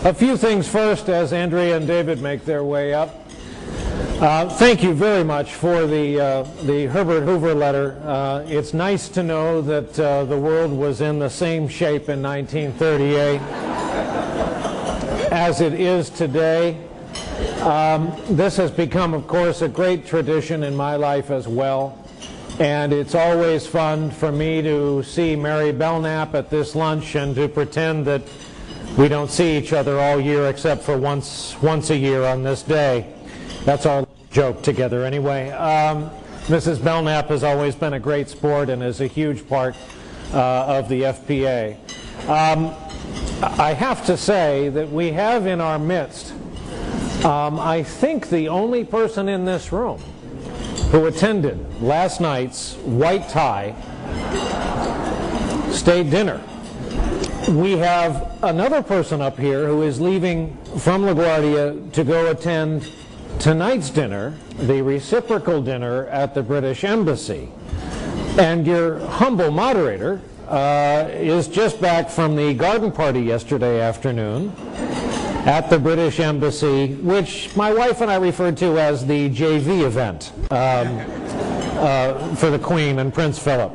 A few things first as Andrea and David make their way up. Thank you very much for the Herbert Hoover letter. It's nice to know that the world was in the same shape in 1938 as it is today. This has become, of course, a great tradition in my life as well. And it's always fun for me to see Mary Belknap at this lunch and to pretend that we don't see each other all year except for once a year on this day. That's our joke together anyway. Mrs. Belknap has always been a great sport and is a huge part of the FPA. I have to say that we have in our midst, I think, the only person in this room who attended last night's white tie state dinner. We have another person up here who is leaving from LaGuardia to go attend tonight's dinner, the reciprocal dinner at the British Embassy. And your humble moderator is just back from the garden party yesterday afternoon at the British Embassy, which my wife and I referred to as the JV event for the Queen and Prince Philip.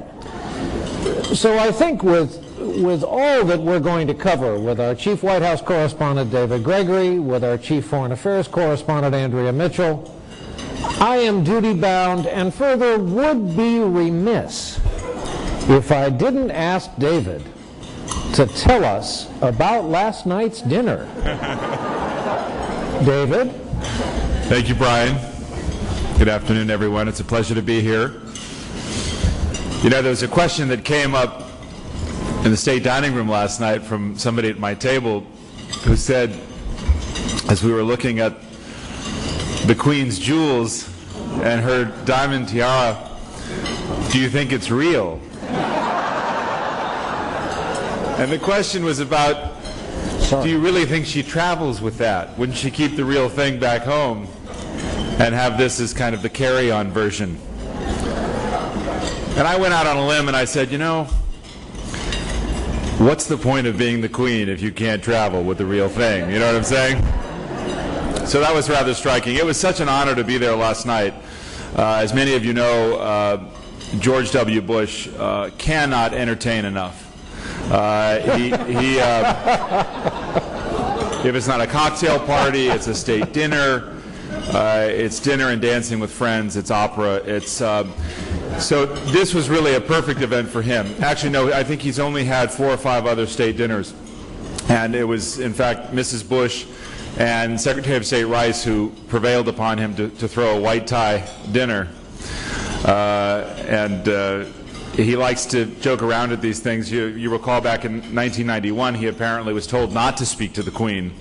So I think with all that we're going to cover, with our Chief White House Correspondent David Gregory, with our Chief Foreign Affairs Correspondent Andrea Mitchell, I am duty-bound and further would be remiss if I didn't ask David to tell us about last night's dinner. David? Thank you, Brian. Good afternoon, everyone. It's a pleasure to be here. You know, there was a question that came up in the state dining room last night from somebody at my table who said, as we were looking at the Queen's jewels and her diamond tiara, do you think it's real? And the question was about, do you really think she travels with that? Wouldn't she keep the real thing back home and have this as kind of the carry-on version? And I went out on a limb and I said, you know, what's the point of being the Queen if you can't travel with the real thing? You know what I'm saying? So that was rather striking. It was such an honor to be there last night. As many of you know, George W. Bush cannot entertain enough. If it's not a cocktail party, it's a state dinner. It's dinner and dancing with friends. It's opera. It's so this was really a perfect event for him. Actually, no, I think he's only had 4 or 5 other state dinners, and it was, in fact, Mrs. Bush and Secretary of State Rice who prevailed upon him to throw a white tie dinner. He likes to joke around at these things. You recall back in 1991, he apparently was told not to speak to the Queen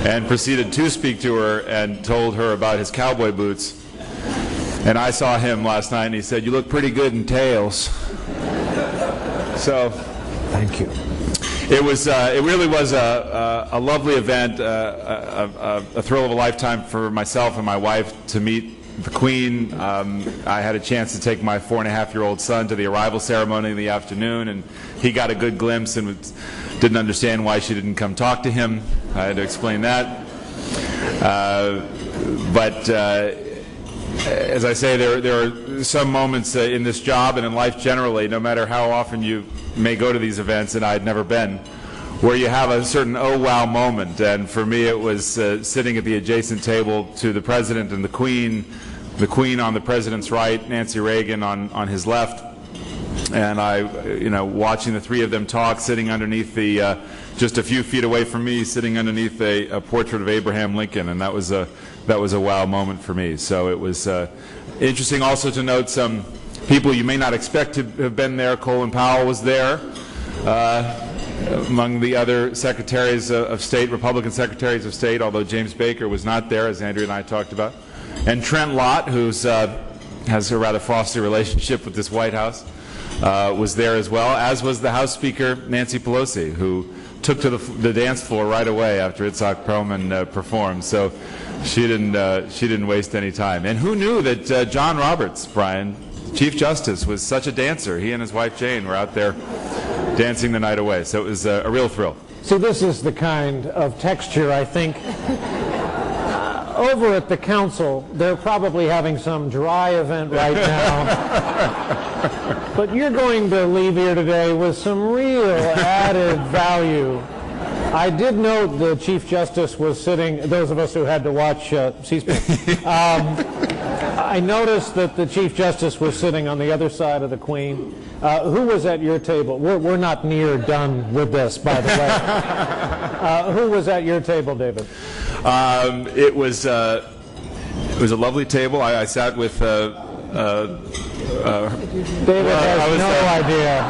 and proceeded to speak to her and told her about his cowboy boots. And I saw him last night and he said, "You look pretty good in tails." So, thank you. It really was a lovely event, a thrill of a lifetime for myself and my wife to meet the Queen. I had a chance to take my 4.5-year-old son to the arrival ceremony in the afternoon, and he got a good glimpse and didn't understand why she didn't come talk to him. I had to explain that. But as I say, there are some moments in this job and in life generally, no matter how often you may go to these events, and I had never been, where you have a certain oh wow moment. And for me it was sitting at the adjacent table to the President and the Queen on the President's right, Nancy Reagan on his left, and watching the three of them talk, sitting underneath the just a few feet away from me, sitting underneath a portrait of Abraham Lincoln, and that was a wow moment for me. So it was interesting also to note some people you may not expect to have been there. Colin Powell was there, among the other secretaries of state, Republican secretaries of state, although James Baker was not there, as Andrea and I talked about. And Trent Lott, who has a rather frosty relationship with this White House, was there as well, as was the House Speaker, Nancy Pelosi, who took to the dance floor right away after Itzhak Perlman performed. So she didn't waste any time. And who knew that John Roberts, Brian, Chief Justice, was such a dancer? He and his wife Jane were out there dancing the night away. So it was a real thrill. See, this is the kind of texture, I think. Over at the council, they're probably having some dry event right now. But you're going to leave here today with some real added value. I did note the Chief Justice was sitting, those of us who had to watch C-SPAN, I noticed that the Chief Justice was sitting on the other side of the Queen. Who was at your table? We're not near done with this, by the way. Who was at your table, David? It was a lovely table. I sat with David has no idea.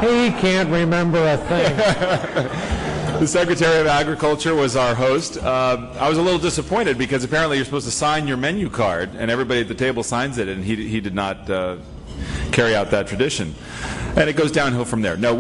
He can't remember a thing. The Secretary of Agriculture was our host. I was a little disappointed because apparently you're supposed to sign your menu card, and everybody at the table signs it, and he did not carry out that tradition. And it goes downhill from there. No,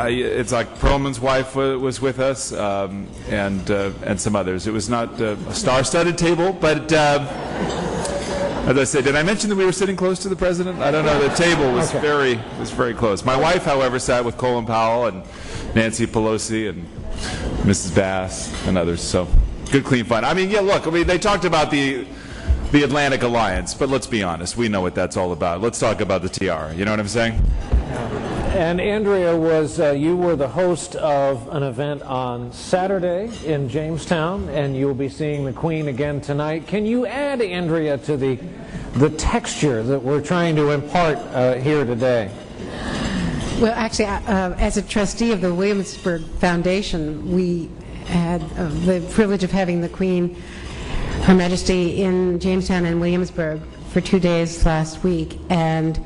it's like Perlman's wife was with us, and some others. It was not a star-studded table, but as I said, did I mention that we were sitting close to the president? I don't know. The table was very close. My wife, however, sat with Colin Powell and Nancy Pelosi and Mrs. Bass and others. So good, clean fun. I mean, yeah. Look, they talked about the Atlantic Alliance, but let's be honest. We know what that's all about. Let's talk about the tiara. You know what I'm saying? And Andrea, you were the host of an event on Saturday in Jamestown, and you'll be seeing the Queen again tonight. Can you add, Andrea, to the texture that we're trying to impart here today? Well, actually, as a trustee of the Williamsburg Foundation, we had the privilege of having the Queen, Her Majesty, in Jamestown and Williamsburg for 2 days last week, and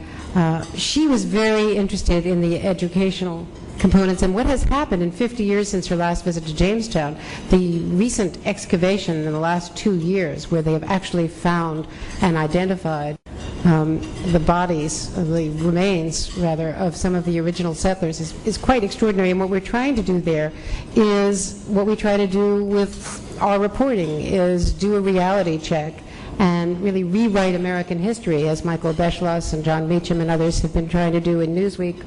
she was very interested in the educational components and what has happened in 50 years since her last visit to Jamestown. The recent excavation in the last 2 years, where they have actually found and identified the bodies, the remains, rather, of some of the original settlers is quite extraordinary. And what we're trying to do there is what we try to do with our reporting, is do a reality check and really rewrite American history, as Michael Beschloss and John Meacham and others have been trying to do in Newsweek,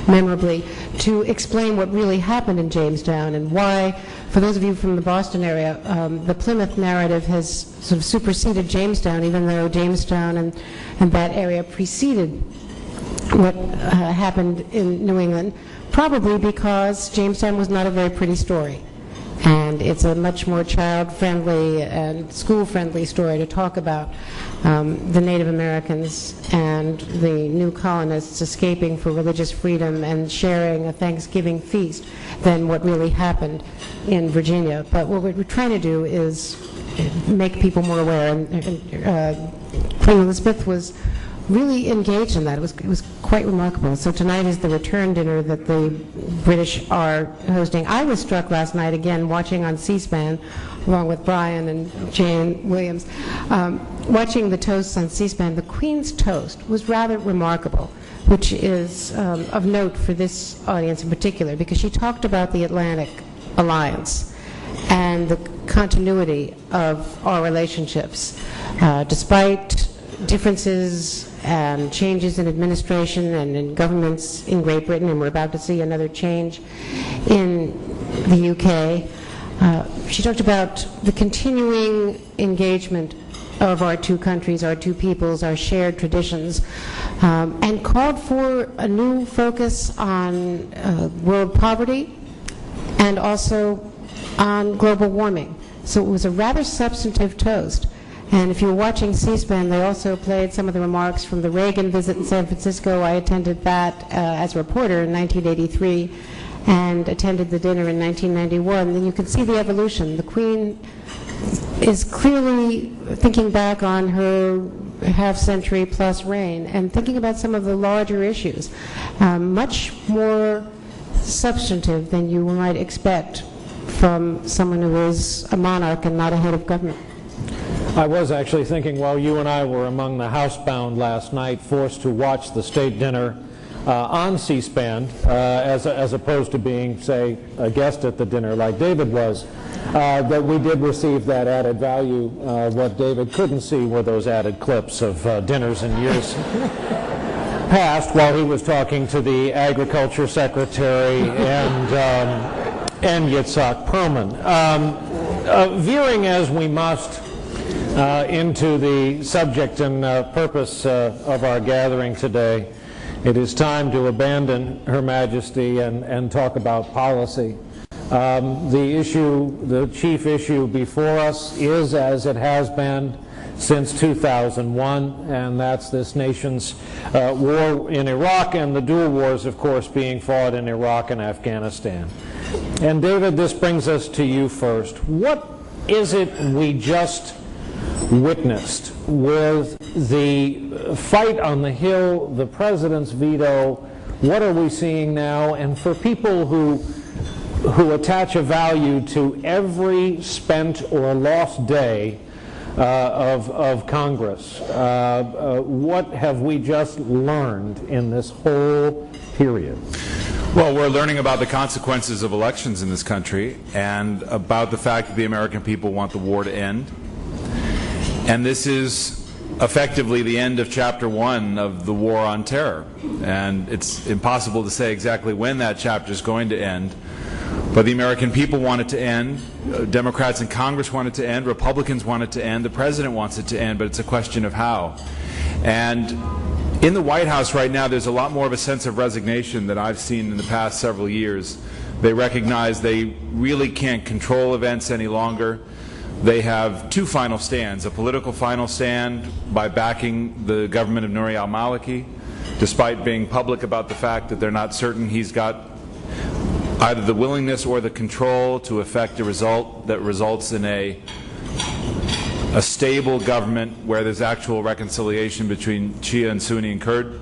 memorably, to explain what really happened in Jamestown and why, for those of you from the Boston area, the Plymouth narrative has sort of superseded Jamestown, even though Jamestown and that area preceded what happened in New England, probably because Jamestown was not a very pretty story. And it's a much more child-friendly and school-friendly story to talk about the Native Americans and the new colonists escaping for religious freedom and sharing a Thanksgiving feast than what really happened in Virginia. But what we're trying to do is make people more aware. And Queen Elizabeth was really engaged in that. It was quite remarkable. So tonight is the return dinner that the British are hosting. I was struck last night, again, watching on C-SPAN, along with Brian and Jane Williams, watching the toasts on C-SPAN. The Queen's toast was rather remarkable, which is of note for this audience in particular, because she talked about the Atlantic Alliance and the continuity of our relationships, despite differences and changes in administration and in governments in Great Britain, and we're about to see another change in the UK. She talked about the continuing engagement of our two countries, our two peoples, our shared traditions, and called for a new focus on world poverty and also on global warming. So it was a rather substantive toast. And if you were watching C-SPAN, they also played some of the remarks from the Reagan visit in San Francisco. I attended that as a reporter in 1983 and attended the dinner in 1991. And you can see the evolution. The Queen is clearly thinking back on her half-century plus reign and thinking about some of the larger issues, much more substantive than you might expect from someone who is a monarch and not a head of government. I was actually thinking, while you and I were among the housebound last night, forced to watch the state dinner on C-SPAN, as opposed to being, say, a guest at the dinner like David was, that we did receive that added value. What David couldn't see were those added clips of dinners in years passed while he was talking to the Agriculture Secretary and Yitzhak Perlman. Veering as we must into the subject and purpose of our gathering today, it is time to abandon Her Majesty and talk about policy. The chief issue before us is, as it has been since 2001, and that's this nation's war in Iraq and the dual wars, of course, being fought in Iraq and Afghanistan. And David, this brings us to you first. What is it we just witnessed with the fight on the Hill, the president's veto? What are we seeing now? And for people who attach a value to every spent or lost day of Congress, what have we just learned in this whole period? Well, we're learning about the consequences of elections in this country and about the fact that the American people want the war to end. And this is effectively the end of Chapter 1 of the War on Terror. And it's impossible to say exactly when that chapter is going to end. But the American people want it to end. Democrats in Congress want it to end. Republicans want it to end. The President wants it to end, but it's a question of how. And in the White House right now, there's a lot more of a sense of resignation than I've seen in the past several years. They recognize they really can't control events any longer. They have two final stands: a political final stand by backing the government of Nouri al-Maliki, despite being public about the fact that they're not certain he's got either the willingness or the control to effect a result that results in a stable government where there's actual reconciliation between Shia and Sunni and Kurd,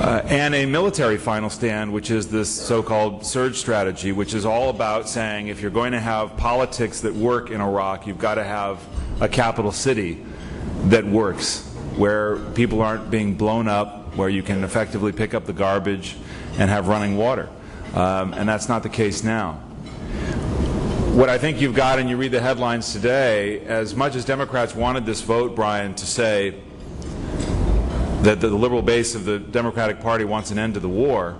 and a military final stand, which is this so-called surge strategy, which is all about saying if you're going to have politics that work in Iraq, you've got to have a capital city that works, where people aren't being blown up, where you can effectively pick up the garbage and have running water. And that's not the case now. What I think you've got, and you read the headlines today, as much as Democrats wanted this vote, Brian, to say that the liberal base of the Democratic Party wants an end to the war,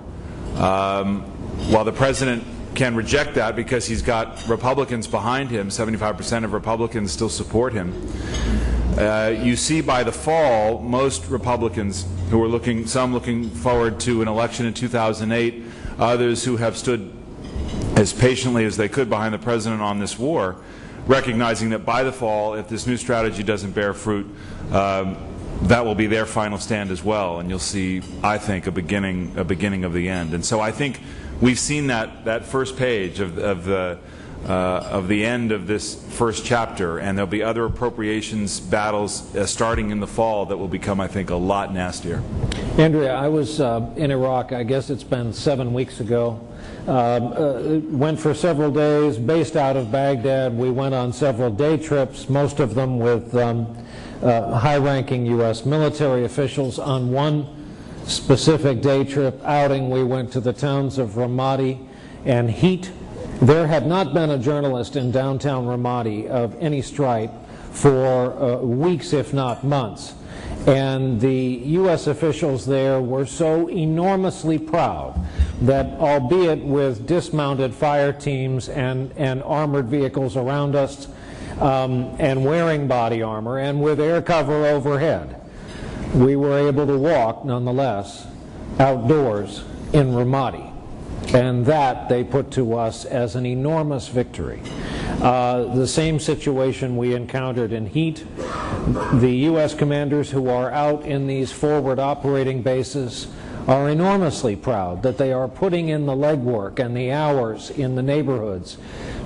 while the President can reject that because he's got Republicans behind him, 75% of Republicans still support him, you see by the fall most Republicans who are some looking forward to an election in 2008, others who have stood as patiently as they could behind the President on this war, recognizing that by the fall, if this new strategy doesn't bear fruit, that will be their final stand as well, and you'll see, I think, a beginning of the end. And so I think we've seen that first page of the end of this first chapter, and there'll be other appropriations battles starting in the fall that will become, I think, a lot nastier. Andrea, I was in Iraq, I guess it's been 7 weeks ago. Went for several days, based out of Baghdad. We went on several day trips, most of them with high-ranking U.S. military officials. On one specific day trip outing, we went to the towns of Ramadi and Heat. There had not been a journalist in downtown Ramadi of any stripe for weeks, if not months. And the U.S. officials there were so enormously proud that, albeit with dismounted fire teams and armored vehicles around us, and wearing body armor, and with air cover overhead, we were able to walk, nonetheless, outdoors in Ramadi. And that they put to us as an enormous victory. The same situation we encountered in Heat. The U.S. commanders who are out in these forward operating bases are enormously proud that they are putting in the legwork and the hours in the neighborhoods,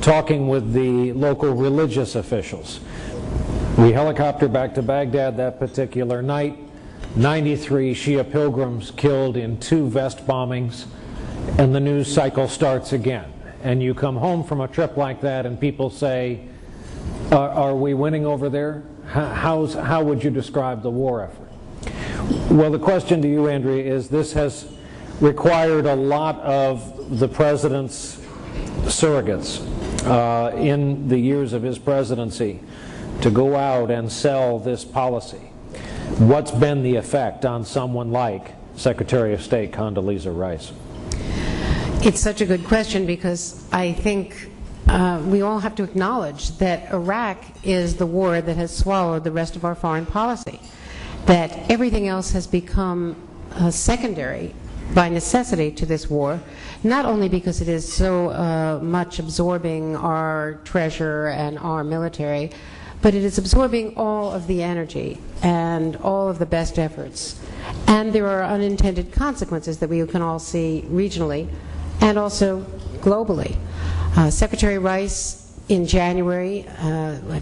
talking with the local religious officials. We helicoptered back to Baghdad that particular night. 93 Shia pilgrims killed in 2 vest bombings. And the news cycle starts again. And you come home from a trip like that and people say, are we winning over there? How would you describe the war effort? Well, the question to you, Andrea, is this has required a lot of the President's surrogates in the years of his presidency to go out and sell this policy. what's been the effect on someone like Secretary of State Condoleezza Rice? It's such a good question, because I think we all have to acknowledge that Iraq is the war that has swallowed the rest of our foreign policy, that everything else has become secondary by necessity to this war, not only because it is so much absorbing our treasure and our military, but it is absorbing all of the energy and all of the best efforts. And there are unintended consequences that we can all see regionally and also globally. Secretary Rice in January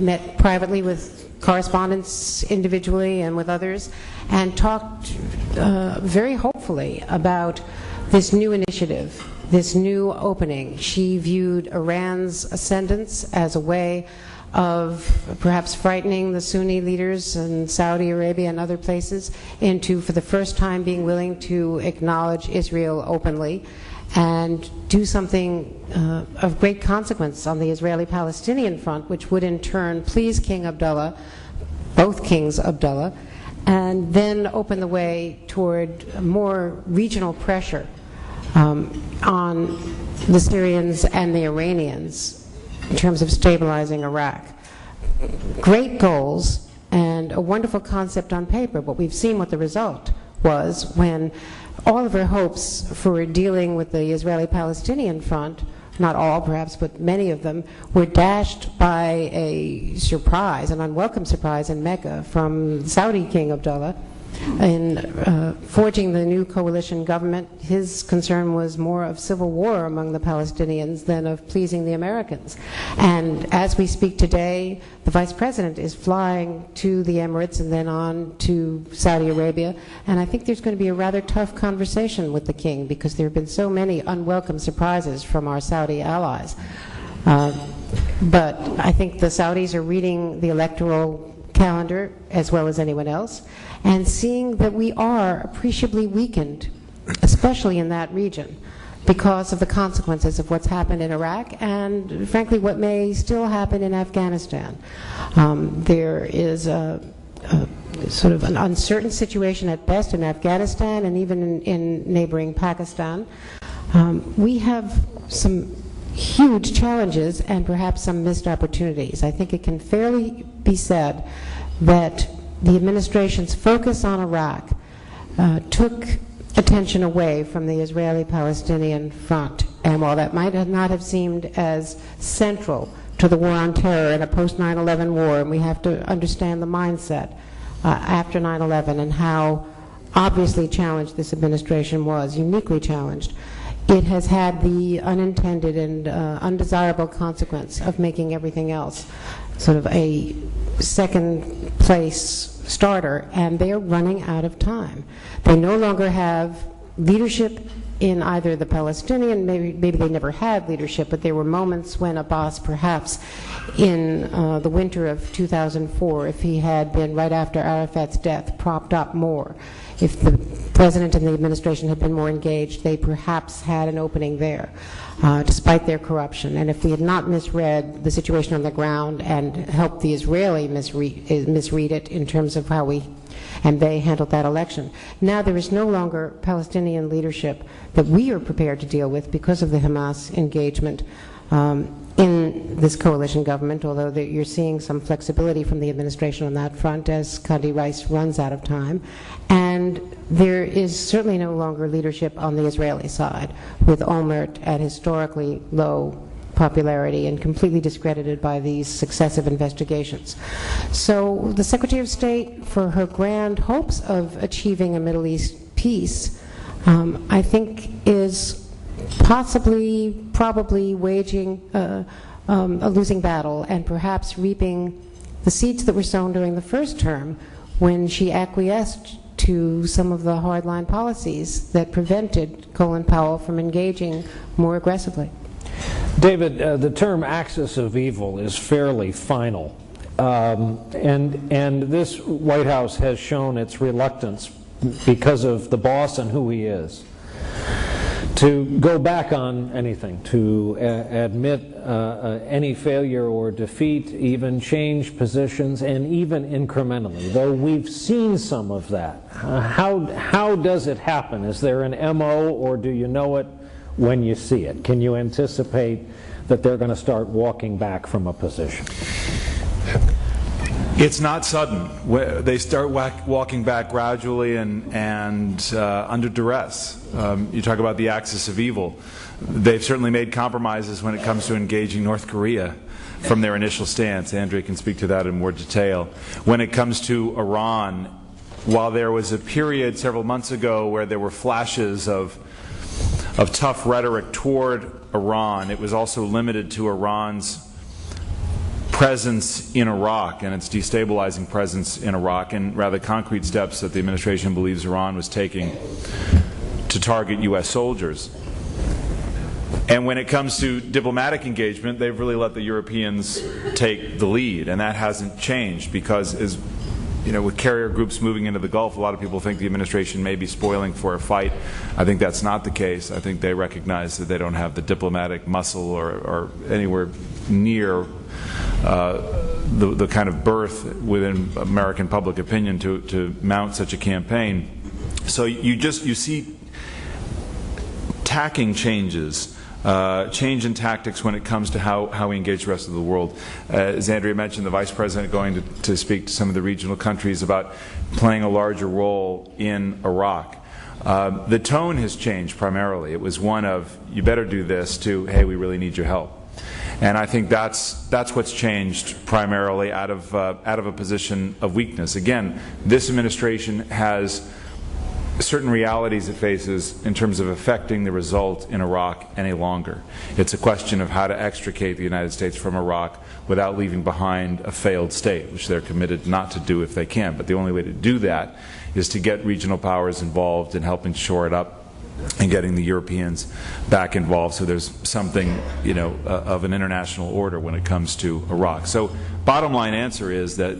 met privately with correspondents individually and with others, and talked very hopefully about this new initiative, this new opening. She viewed Iran's ascendance as a way of perhaps frightening the Sunni leaders in Saudi Arabia and other places into, for the first time, being willing to acknowledge Israel openly and do something of great consequence on the Israeli-Palestinian front, which would in turn please King Abdullah, both Kings Abdullah, and then open the way toward more regional pressure on the Syrians and the Iranians in terms of stabilizing Iraq. Great goals and a wonderful concept on paper, but we've seen what the result was when all of our hopes for dealing with the Israeli-Palestinian front, not all perhaps, but many of them, were dashed by a surprise, an unwelcome surprise in Mecca from Saudi King Abdullah. In forging the new coalition government, his concern was more of civil war among the Palestinians than of pleasing the Americans. And as we speak today, the Vice President is flying to the Emirates and then on to Saudi Arabia, and I think there's going to be a rather tough conversation with the King, because there have been so many unwelcome surprises from our Saudi allies. But I think the Saudis are reading the electoral calendar as well as anyone else, and seeing that we are appreciably weakened, especially in that region, because of the consequences of what's happened in Iraq and, frankly, what may still happen in Afghanistan. There is a sort of an uncertain situation at best in Afghanistan and even in neighboring Pakistan. We have some huge challenges and perhaps some missed opportunities. I think it can fairly be said that the administration's focus on Iraq took attention away from the Israeli-Palestinian front. And while that might not have seemed as central to the war on terror in a post-9/11 war, and we have to understand the mindset after 9/11 and how obviously challenged this administration was, uniquely challenged, it has had the unintended and undesirable consequence of making everything else sort of a second place starter, and they're running out of time. They no longer have leadership in either the Palestinian, maybe they never had leadership, but there were moments when Abbas, perhaps in the winter of 2004, if he had been right after Arafat's death, propped up more, if the president and the administration had been more engaged, they perhaps had an opening there, despite their corruption. And if we had not misread the situation on the ground and helped the Israeli misread it in terms of how they handled that election. Now there is no longer Palestinian leadership that we are prepared to deal with because of the Hamas engagement in this coalition government, although you're seeing some flexibility from the administration on that front as Condi Rice runs out of time. And there is certainly no longer leadership on the Israeli side, with Olmert at historically low popularity and completely discredited by these successive investigations. So the Secretary of State, for her grand hopes of achieving a Middle East peace, I think is probably waging a losing battle and perhaps reaping the seeds that were sown during the first term when she acquiesced to some of the hardline policies that prevented Colin Powell from engaging more aggressively. David, the term axis of evil is fairly final, and this White House has shown its reluctance because of the boss and who he is. to go back on anything, to admit any failure or defeat, even change positions, and even incrementally. Though we've seen some of that, how does it happen? Is there an MO, or do you know it when you see it? Can you anticipate that they're going to start walking back from a position? It's not sudden. They start walking back gradually and under duress. You talk about the axis of evil. They've certainly made compromises when it comes to engaging North Korea from their initial stance. Andrea can speak to that in more detail. When it comes to Iran, while there was a period several months ago where there were flashes of tough rhetoric toward Iran, it was also limited to Iran's presence in Iraq and its destabilizing presence in Iraq, and rather concrete steps that the administration believes Iran was taking to target U.S. soldiers. And when it comes to diplomatic engagement, they've really let the Europeans take the lead, and that hasn't changed because, as you know, with carrier groups moving into the Gulf, a lot of people think the administration may be spoiling for a fight. I think that's not the case. I think they recognize that they don't have the diplomatic muscle or anywhere near the kind of birth within American public opinion to mount such a campaign. So you see tacking changes, change in tactics when it comes to how we engage the rest of the world. As Andrea mentioned, the Vice President going to speak to some of the regional countries about playing a larger role in Iraq. The tone has changed primarily. It was one of, you better do this, to, hey, we really need your help. And I think that's what's changed primarily out of a position of weakness. Again, this administration has certain realities it faces in terms of affecting the result in Iraq any longer. It's a question of how to extricate the United States from Iraq without leaving behind a failed state, which they're committed not to do if they can. But the only way to do that is to get regional powers involved in helping shore it up and getting the Europeans back involved, so there's something, you know, of an international order when it comes to Iraq. So bottom line answer is that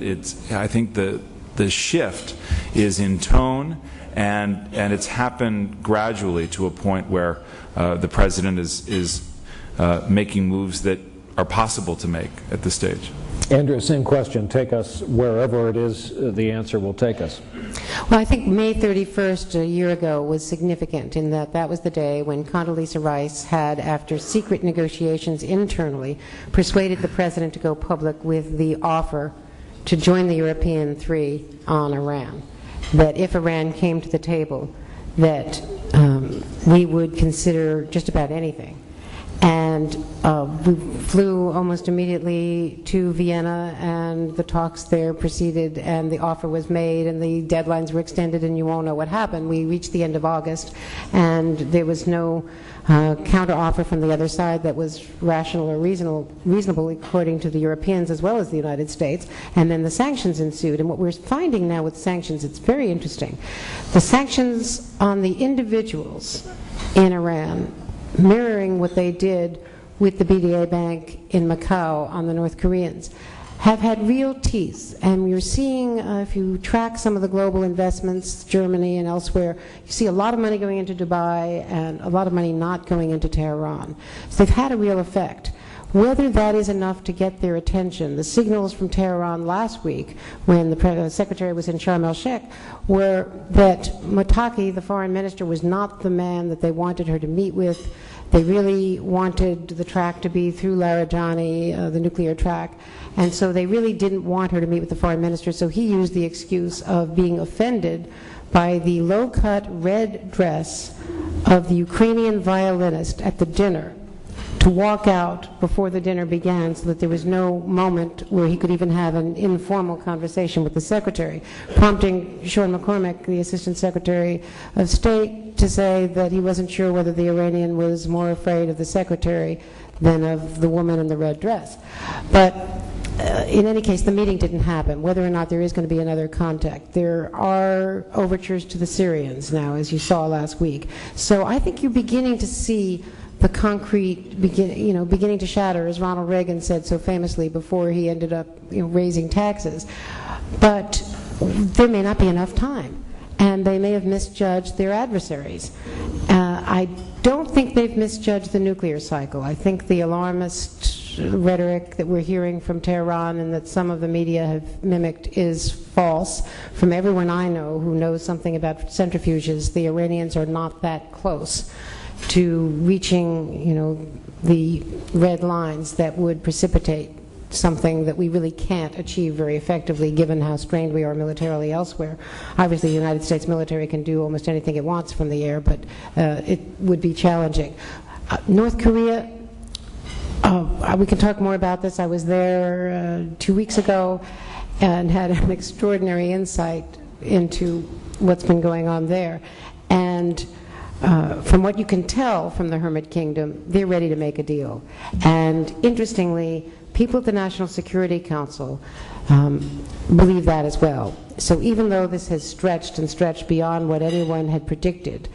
I think the shift is in tone, and it's happened gradually to a point where the President is making moves that are possible to make at this stage. Andrea, same question. Take us wherever it is the answer will take us. Well, I think May 31st a year ago was significant in that was the day when Condoleezza Rice had, after secret negotiations internally, persuaded the President to go public with the offer to join the European three on Iran. That if Iran came to the table, that we would consider just about anything. And we flew almost immediately to Vienna, and the talks there proceeded, and the offer was made, and the deadlines were extended, and you won't know what happened. We reached the end of August, and there was no counter-offer from the other side that was rational or reasonable according to the Europeans as well as the United States. And then the sanctions ensued. And what we're finding now with sanctions, it's very interesting. The sanctions on the individuals in Iran, mirroring what they did with the BDA Bank in Macau on the North Koreans, have had real teeth. And you're seeing, if you track some of the global investments, Germany and elsewhere, you see a lot of money going into Dubai and a lot of money not going into Tehran. So they've had a real effect. Whether that is enough to get their attention, the signals from Tehran last week when the Secretary was in Sharm el-Sheikh were that Motaki, the foreign minister, was not the man that they wanted her to meet with. They really wanted the track to be through Larijani, the nuclear track, and so they really didn't want her to meet with the foreign minister, so he used the excuse of being offended by the low-cut red dress of the Ukrainian violinist at the dinner to walk out before the dinner began, so that there was no moment where he could even have an informal conversation with the secretary, prompting Sean McCormack, the Assistant Secretary of State, to say that he wasn't sure whether the Iranian was more afraid of the secretary than of the woman in the red dress. But in any case, the meeting didn't happen. Whether or not there is going to be another contact, there are overtures to the Syrians now, as you saw last week. So I think you're beginning to see the concrete beginning to shatter, as Ronald Reagan said so famously before he ended up raising taxes. But there may not be enough time, and they may have misjudged their adversaries. I don't think they've misjudged the nuclear cycle. I think the alarmist rhetoric that we're hearing from Tehran and that some of the media have mimicked is false. From everyone I know who knows something about centrifuges, the Iranians are not that close to reaching, the red lines that would precipitate something that we really can't achieve very effectively given how strained we are militarily elsewhere. Obviously, the United States military can do almost anything it wants from the air, but it would be challenging. North Korea, we can talk more about this. I was there 2 weeks ago and had an extraordinary insight into what's been going on there. And from what you can tell from the Hermit Kingdom, they're ready to make a deal. And interestingly, people at the National Security Council believe that as well. So even though this has stretched and stretched beyond what anyone had predicted,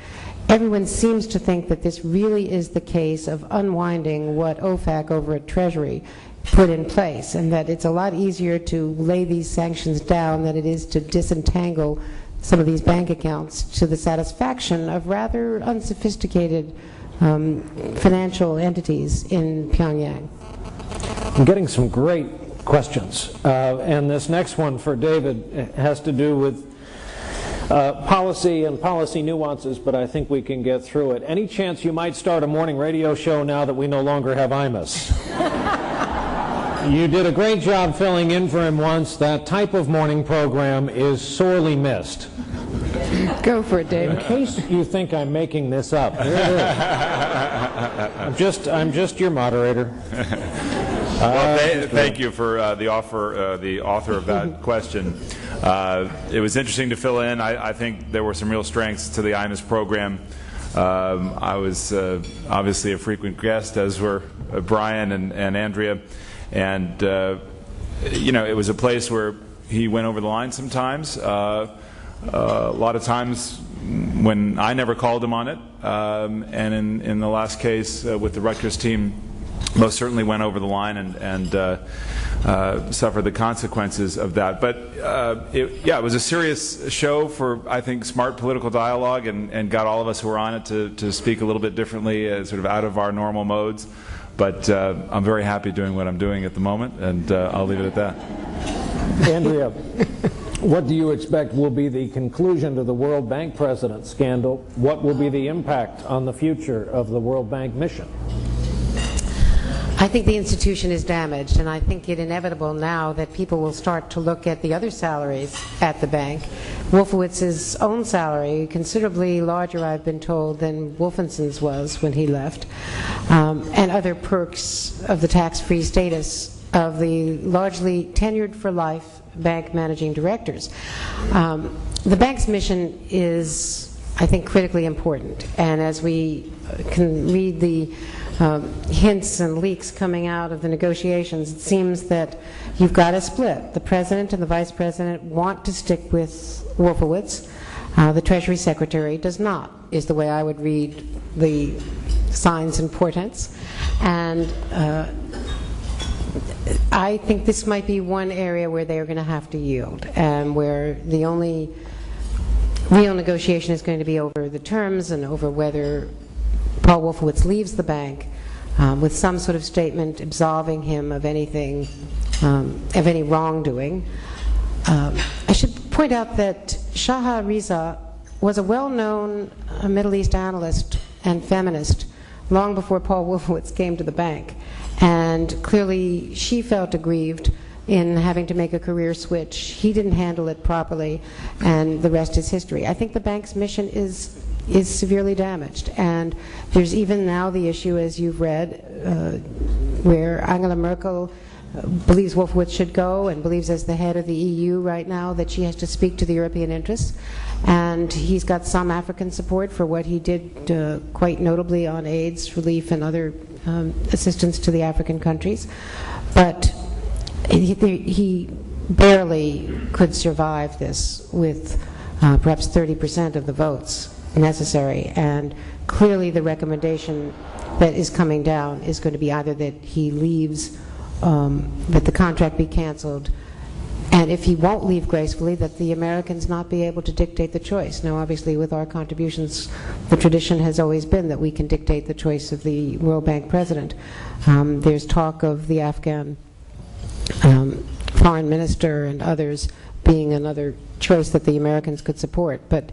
everyone seems to think that this really is the case of unwinding what OFAC over at Treasury put in place, and that it's a lot easier to lay these sanctions down than it is to disentangle some of these bank accounts to the satisfaction of rather unsophisticated financial entities in Pyongyang. I'm getting some great questions. And this next one for David has to do with policy and policy nuances, but I think we can get through it. Any chance you might start a morning radio show now that we no longer have Imus? You did a great job filling in for him once. That type of morning program is sorely missed. Go for it, David. In case you think I'm making this up, here it is. I'm just your moderator. Well, thank you for the author of that question. It was interesting to fill in. I think there were some real strengths to the IMUS program. I was obviously a frequent guest, as were Brian and Andrea. And, it was a place where he went over the line sometimes. A lot of times when I never called him on it. And in the last case with the Rutgers team, most certainly went over the line and suffered the consequences of that. But it was a serious show for, I think, smart political dialogue, and got all of us who were on it to speak a little bit differently, sort of out of our normal modes. But I'm very happy doing what I'm doing at the moment, and I'll leave it at that. Andrea, what do you expect will be the conclusion to the World Bank president scandal? What will be the impact on the future of the World Bank mission? I think the institution is damaged, and I think it inevitable now that people will start to look at the other salaries at the bank. Wolfowitz's own salary, considerably larger, I've been told, than Wolfenson's was when he left, and other perks of the tax-free status of the largely tenured for life bank managing directors. The bank's mission is, I think, critically important, and as we can read the hints and leaks coming out of the negotiations, it seems that you've got a split. The president and the vice president want to stick with Wolfowitz. The Treasury Secretary does not, is the way I would read the signs and portents. And I think this might be one area where they are going to have to yield, and where the only real negotiation is going to be over the terms and over whether Paul Wolfowitz leaves the bank with some sort of statement absolving him of anything, of any wrongdoing. I should point out that Shaha Riza was a well-known Middle East analyst and feminist long before Paul Wolfowitz came to the bank. And clearly she felt aggrieved in having to make a career switch. He didn't handle it properly, and the rest is history. I think the bank's mission is severely damaged, and there's even now the issue, as you've read, where Angela Merkel believes Wolfowitz should go, and believes as the head of the EU right now that she has to speak to the European interests, and he's got some African support for what he did quite notably on AIDS relief and other assistance to the African countries, but he barely could survive this with perhaps 30% of the votes necessary, and clearly the recommendation that is coming down is going to be either that he leaves, that the contract be canceled, and if he won't leave gracefully, that the Americans not be able to dictate the choice. Now, obviously, with our contributions, the tradition has always been that we can dictate the choice of the World Bank president. There's talk of the Afghan foreign minister and others being another choice that the Americans could support. But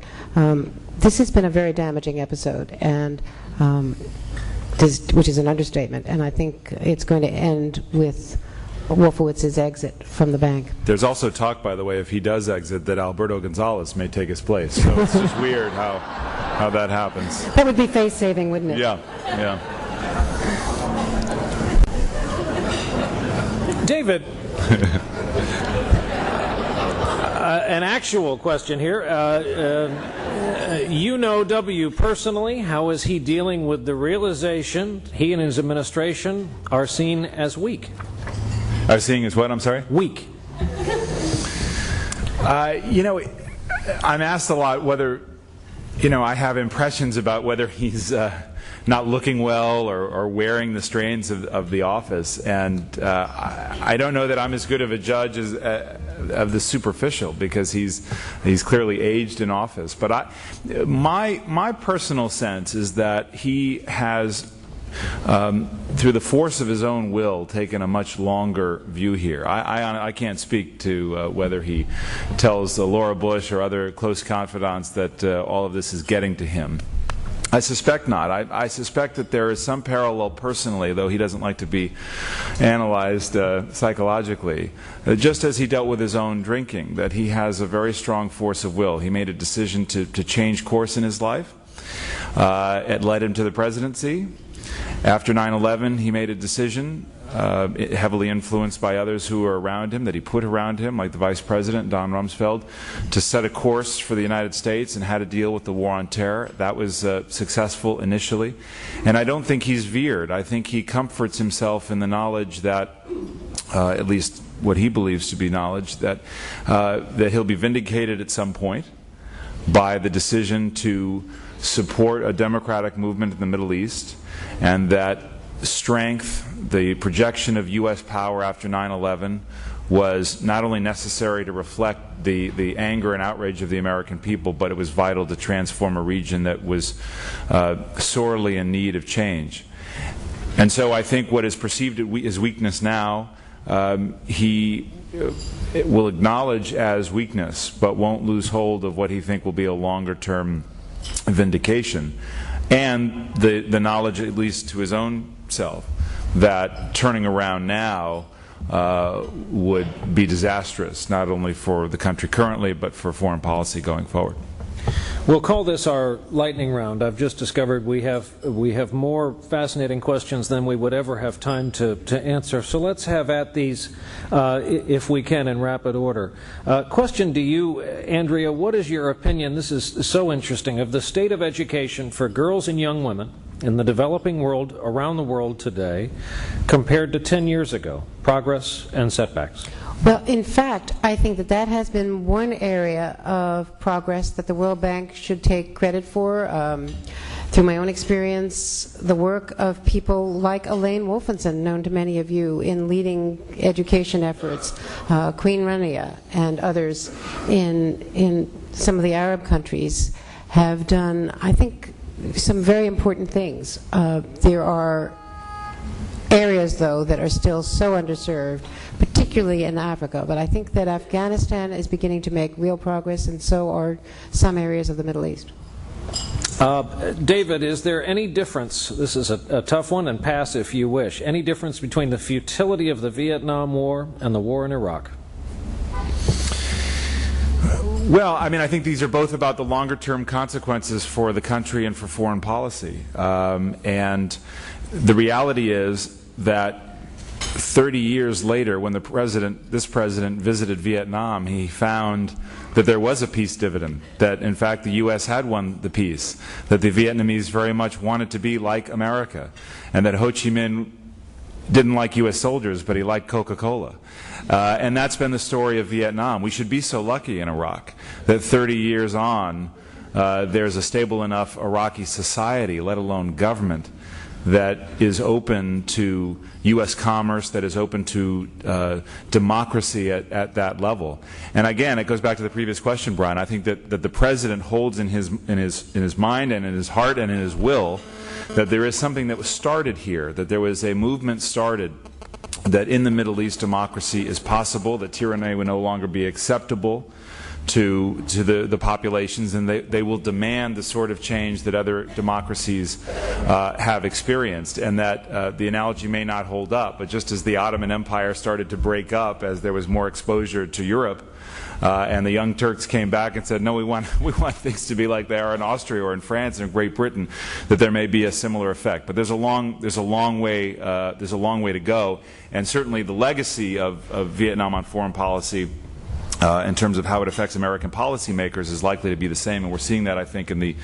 this has been a very damaging episode, and which is an understatement, and I think it's going to end with Wolfowitz's exit from the bank. There's also talk, by the way, if he does exit, that Alberto Gonzalez may take his place. So it's just weird how that happens. That would be face-saving, wouldn't it? Yeah, yeah. David, an actual question here. You know W personally. How is he dealing with the realization he and his administration are seen as weak? Are seeing as what? I'm sorry? Weak. You know, I'm asked a lot whether, you know, I have impressions about whether he's not looking well or wearing the strains of the office, and I don't know that I'm as good of a judge as of the superficial, because he's clearly aged in office. But my personal sense is that he has, through the force of his own will, taken a much longer view here. I can't speak to whether he tells Laura Bush or other close confidants that all of this is getting to him. I suspect not. I suspect that there is some parallel personally, though he doesn't like to be analyzed psychologically, just as he dealt with his own drinking, that he has a very strong force of will. He made a decision to change course in his life. It led him to the presidency. After 9/11, he made a decision, heavily influenced by others who were around him, that he put around him, like the Vice President, Don Rumsfeld, to set a course for the United States and how to deal with the war on terror. That was successful initially. And I don't think he's veered. I think he comforts himself in the knowledge that, at least what he believes to be knowledge, that he'll be vindicated at some point by the decision to support a democratic movement in the Middle East, and that strength, the projection of U.S. power after 9/11, was not only necessary to reflect the anger and outrage of the American people, but it was vital to transform a region that was sorely in need of change. And so I think what is perceived as weakness now, he will acknowledge as weakness, but won't lose hold of what he think will be a longer-term vindication, and the knowledge, at least to his own self, that turning around now would be disastrous, not only for the country currently, but for foreign policy going forward. We'll call this our lightning round. I've just discovered we have more fascinating questions than we would ever have time to answer. So let's have at these, if we can, in rapid order. Question to you, Andrea. What is your opinion, this is so interesting, of the state of education for girls and young women in the developing world, around the world today, compared to 10 years ago? Progress and setbacks. Well, in fact, I think that has been one area of progress that the World Bank should take credit for. Through my own experience, the work of people like Elaine Wolfenson, known to many of you, in leading education efforts, Queen Rania and others in some of the Arab countries, have done, I think, some very important things. There are areas, though, that are still so underserved, particularly in Africa. But I think that Afghanistan is beginning to make real progress, and so are some areas of the Middle East. David, is there any difference, this is a tough one, and pass if you wish, any difference between the futility of the Vietnam War and the war in Iraq? Well, I mean, I think these are both about the longer-term consequences for the country and for foreign policy. And the reality is that 30 years later, when this president visited Vietnam, he found that there was a peace dividend, that in fact the U.S. had won the peace, that the Vietnamese very much wanted to be like America, and that Ho Chi Minh didn't like U.S. soldiers, but he liked Coca-Cola. And that's been the story of Vietnam. We should be so lucky in Iraq that 30 years on, there's a stable enough Iraqi society, let alone government, that is open to U.S. commerce, that is open to democracy at that level. And again, it goes back to the previous question, Brian. I think that the President holds in his mind and in his heart and in his will that there is something that was started here, that there was a movement started that in the Middle East democracy is possible, that tyranny will no longer be acceptable to the populations, and they will demand the sort of change that other democracies have experienced, and that the analogy may not hold up, but just as the Ottoman Empire started to break up as there was more exposure to Europe, and the Young Turks came back and said, no, we want things to be like they are in Austria or in France and Great Britain, that there may be a similar effect. But there's a long way to go, and certainly the legacy of Vietnam on foreign policy in terms of how it affects American policymakers is likely to be the same, and we're seeing that, I think, in the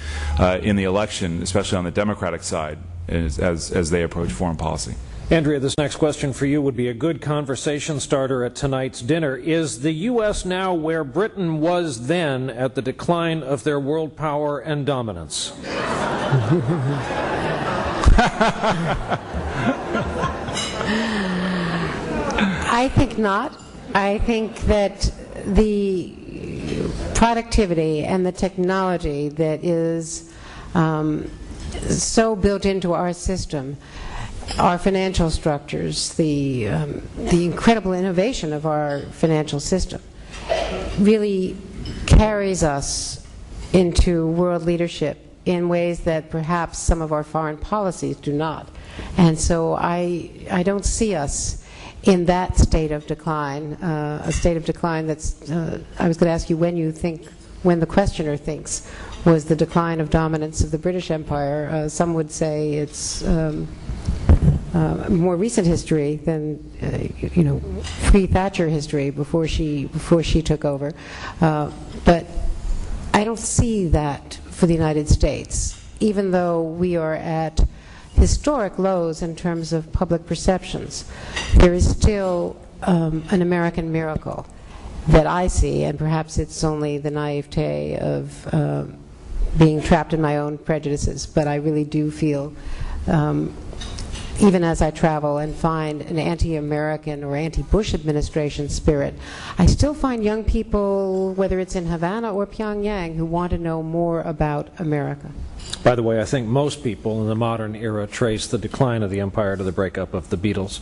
election, especially on the Democratic side, as they approach foreign policy. Andrea, this next question for you would be a good conversation starter at tonight's dinner. Is the U.S. now where Britain was then at the decline of their world power and dominance? I think not. I think that the productivity and the technology that is so built into our system, our financial structures, the incredible innovation of our financial system really carries us into world leadership in ways that perhaps some of our foreign policies do not. And so I don't see us in that state of decline, a state of decline that's, I was going to ask you when the questioner thinks was the decline of dominance of the British Empire. Some would say it's more recent history than pre-Thatcher history, before she took over. But I don't see that for the United States, even though we are at historic lows in terms of public perceptions. There is still an American miracle that I see, and perhaps it's only the naivete of being trapped in my own prejudices, but I really do feel, even as I travel and find an anti-American or anti-Bush administration spirit, I still find young people, whether it's in Havana or Pyongyang, who want to know more about America. By the way, I think most people in the modern era trace the decline of the empire to the breakup of the Beatles.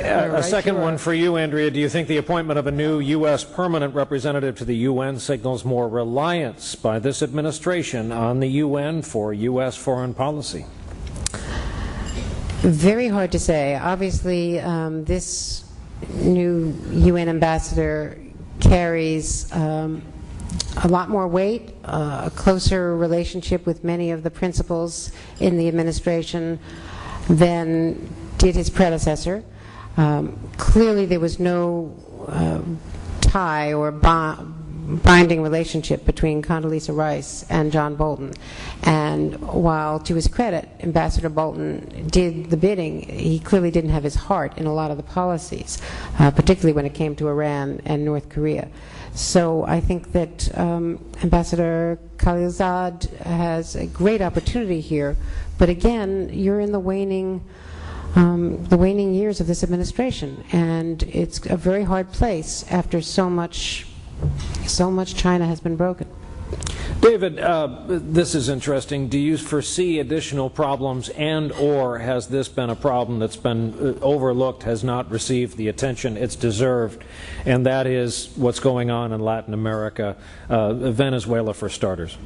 A second one for you, Andrea. Do you think the appointment of a new U.S. permanent representative to the UN signals more reliance by this administration on the UN for U.S. foreign policy? Very hard to say. Obviously, this new UN ambassador carries a lot more weight, a closer relationship with many of the principals in the administration than did his predecessor. Clearly there was no tie or binding relationship between Condoleezza Rice and John Bolton. And while, to his credit, Ambassador Bolton did the bidding, he clearly didn't have his heart in a lot of the policies, particularly when it came to Iran and North Korea. So I think that Ambassador Khalilzad has a great opportunity here, but again, you're in the waning years of this administration, and it's a very hard place after so much China has been broken. David, this is interesting. Do you foresee additional problems, and/or has this been a problem that's been overlooked, has not received the attention it's deserved, and that is what's going on in Latin America, Venezuela for starters?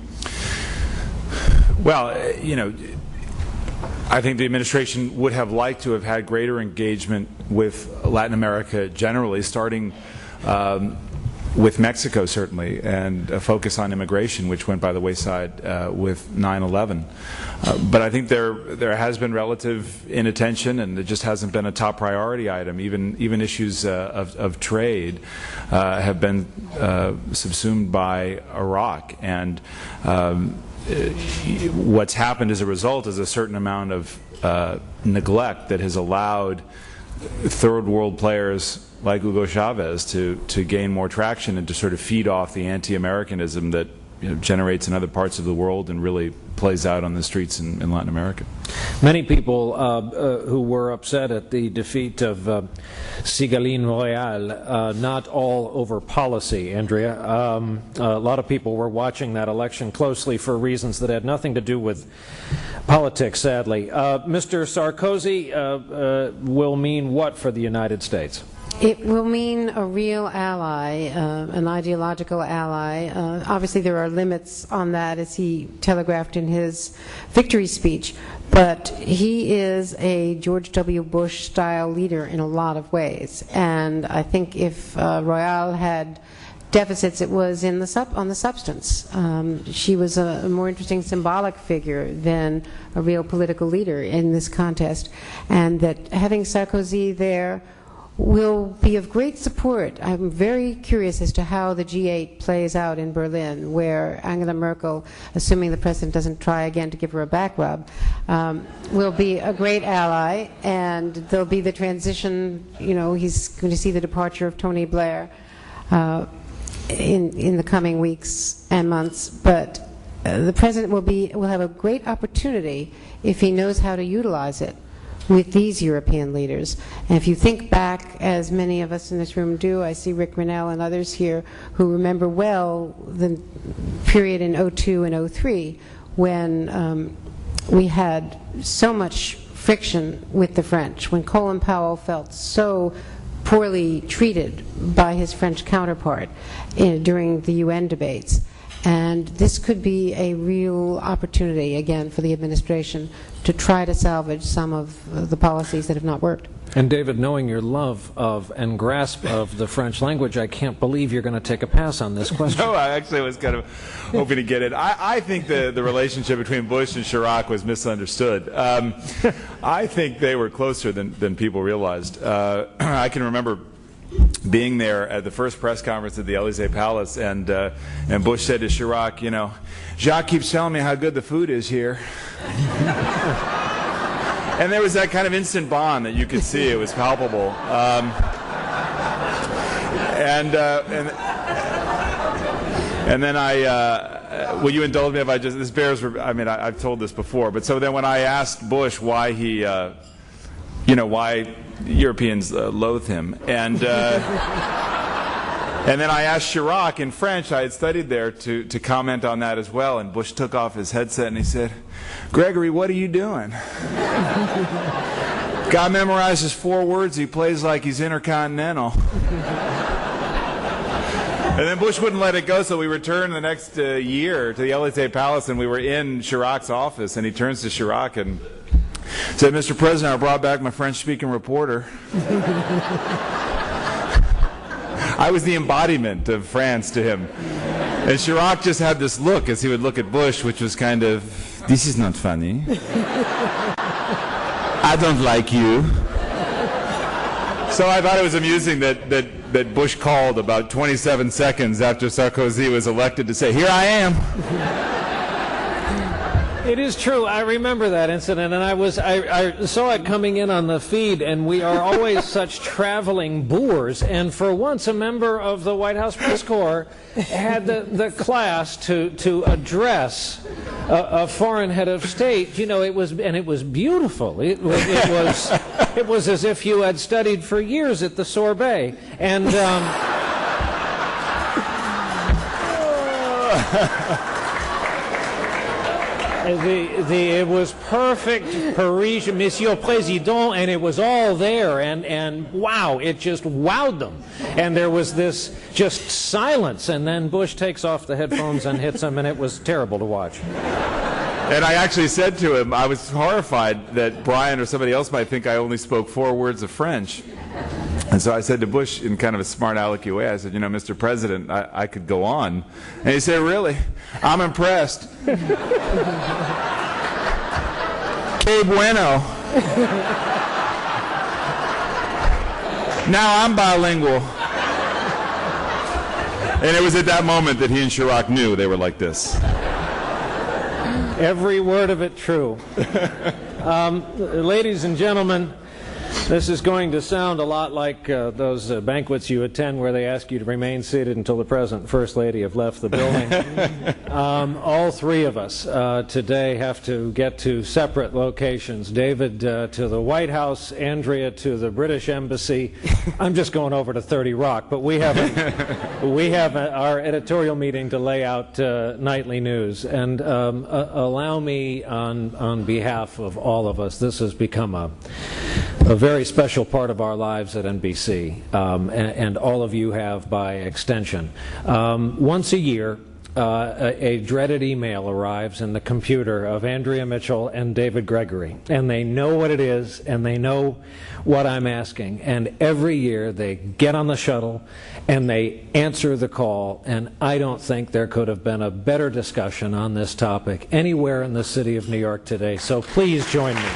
Well, I think the administration would have liked to have had greater engagement with Latin America generally, starting with Mexico, certainly, and a focus on immigration, which went by the wayside with 9/11. But I think there has been relative inattention, and it just hasn't been a top priority item. Even issues of trade have been subsumed by Iraq, and what's happened as a result is a certain amount of neglect that has allowed third world players like Hugo Chavez to gain more traction and to sort of feed off the anti-Americanism that generates in other parts of the world and really plays out on the streets in Latin America. Many people who were upset at the defeat of Ségolène Royal, not all over policy, Andrea. A lot of people were watching that election closely for reasons that had nothing to do with politics, sadly. Mr. Sarkozy will mean what for the United States? It will mean a real ally, an ideological ally. Obviously, there are limits on that, as he telegraphed in his victory speech, but he is a George W. Bush-style leader in a lot of ways. And I think if Royale had deficits, it was on the substance. She was a more interesting symbolic figure than a real political leader in this contest, and that having Sarkozy there will be of great support. I'm very curious as to how the G8 plays out in Berlin, where Angela Merkel, assuming the president doesn't try again to give her a back rub, will be a great ally, and there'll be the transition. He's going to see the departure of Tony Blair in the coming weeks and months, but the president will have a great opportunity if he knows how to utilize it with these European leaders. And if you think back, as many of us in this room do, I see Rick Grinnell and others here who remember well the period in 2002 and 2003 when we had so much friction with the French, when Colin Powell felt so poorly treated by his French counterpart during the UN debates. And this could be a real opportunity, again, for the administration to try to salvage some of the policies that have not worked. And David, knowing your love of and grasp of the French language, I can't believe you're going to take a pass on this question. No, I actually was kind of hoping to get it. I think the relationship between Bush and Chirac was misunderstood. I think they were closer than people realized. I can remember being there at the first press conference at the Élysée Palace, and Bush said to Chirac, Jacques keeps telling me how good the food is here. And there was that kind of instant bond that you could see. It was palpable. And then will you indulge me if I just, this bears, I've told this before, but so then when I asked Bush why he, why Europeans loathe him, and then I asked Chirac in French, I had studied there, to comment on that as well, and Bush took off his headset and he said, Gregory, what are you doing? Guy memorizes 4 words, he plays like he's intercontinental. And then Bush wouldn't let it go, so we returned the next year to the Élysée Palace, and we were in Chirac's office, and he turns to Chirac and said, Mr. President, I brought back my French-speaking reporter. I was the embodiment of France to him. And Chirac just had this look as he would look at Bush, which was kind of, this is not funny. I don't like you. So I thought it was amusing that Bush called about 27 seconds after Sarkozy was elected to say, here I am. It is true. I remember that incident, and I saw it coming in on the feed, and we are always such traveling boors. And for once, a member of the White House press corps had the class to address a foreign head of state. It was beautiful. It was as if you had studied for years at the sorbet, and. It was perfect Parisian, Monsieur Président, and it was all there, and wow, it just wowed them. And there was this just silence, and then Bush takes off the headphones and hits him, and it was terrible to watch. And I actually said to him, I was horrified that Brian or somebody else might think I only spoke 4 words of French. And so I said to Bush in kind of a smart alecky way, I said, Mr. President, I could go on. And he said, really? I'm impressed. Que bueno. Now I'm bilingual. And it was at that moment that he and Chirac knew they were like this. Every word of it true. Ladies and gentlemen, This is going to sound a lot like those banquets you attend where they ask you to remain seated until the President and First Lady have left the building. All three of us today have to get to separate locations. David to the White House, Andrea to the British Embassy. I'm just going over to 30 Rock, but we have our editorial meeting to lay out nightly news. And allow me, on behalf of all of us, this has become a very special part of our lives at NBC, and all of you have by extension. Once a year, a dreaded email arrives in the computer of Andrea Mitchell and David Gregory, and they know what it is, and they know what I'm asking, and every year they get on the shuttle and they answer the call, and I don't think there could have been a better discussion on this topic anywhere in the city of New York today, so please join me.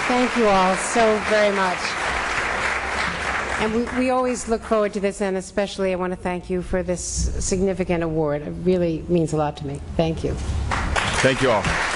Thank you all so very much. And we always look forward to this, and especially I want to thank you for this significant award. It really means a lot to me. Thank you. Thank you all.